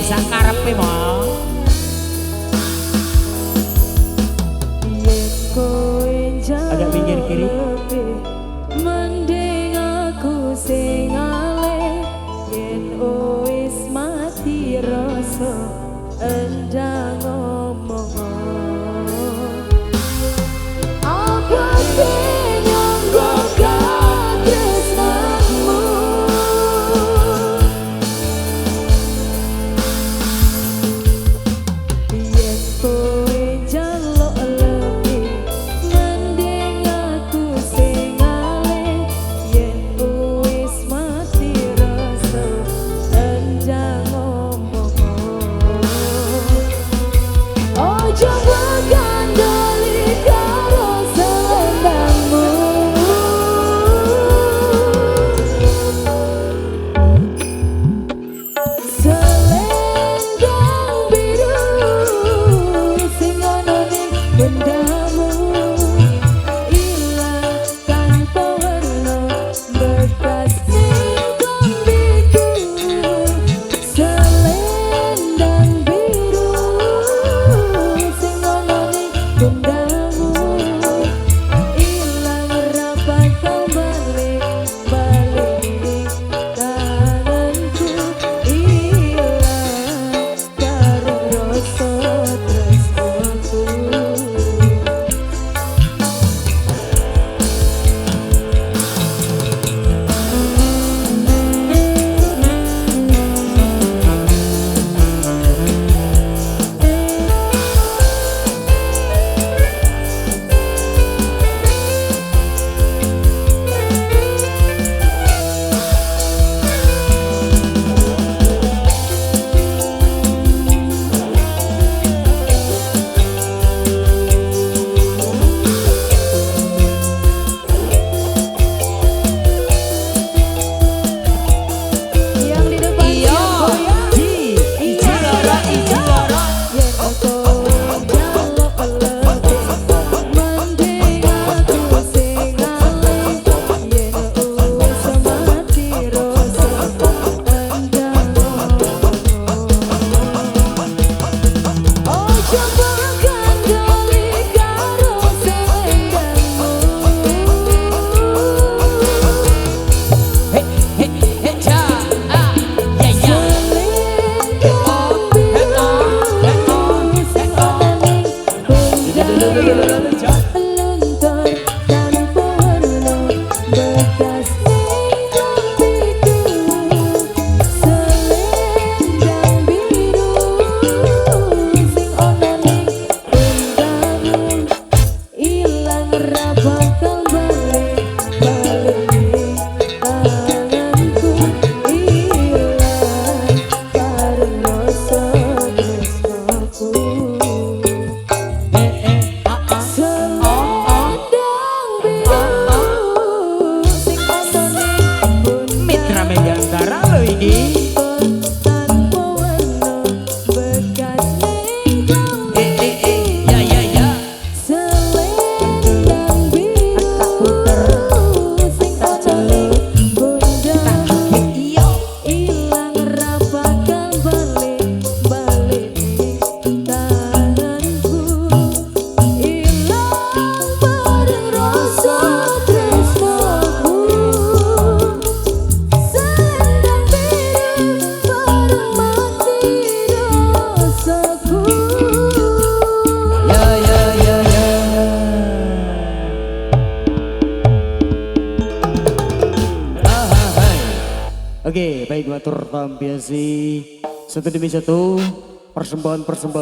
sak karepe mo. Agak pinggir kiri. Mending aku sing aleh yen wis mati rasa endang ngomong. Aku sing nyanggo katresnamu. Yen kowe njaluk lebih mending aku sing aleh yen wis mati rasa endang ngomong. Ojo bergandoli karo selendangmu. Selendang biru sing ono ning bendamu ilang tanpa warna bekas ning kombiku. Selendang biru sing ono ning bendamu ilang ra bakal balik ning tanganku. Ilang karo rasa tresnaku. Yang di depan goyang. Yen kowe njaluk lebih mending aku sing aleh yen wis mati rasa endang ngomong. Ojo bergandoli karo selendangmu. Luntur tanpa warna bekas ning kombiku. Selendang biru sing ono ning bendamu ilang ra bakal balik ning tanganku. Ilang karo rasa tresnaku. Selendang biru sing ono ning Mitra Megantara lo iki. tanpa warna bekas ning kombiku. Ya. Selendang biru sing ono ning bendamu ilang ra bakal balik ning tanganku. Ilang bareng rasa tresnaku. Selendang biru bareng mati rasaku. Oke, baik matur tampiasi satu demi satu persembahan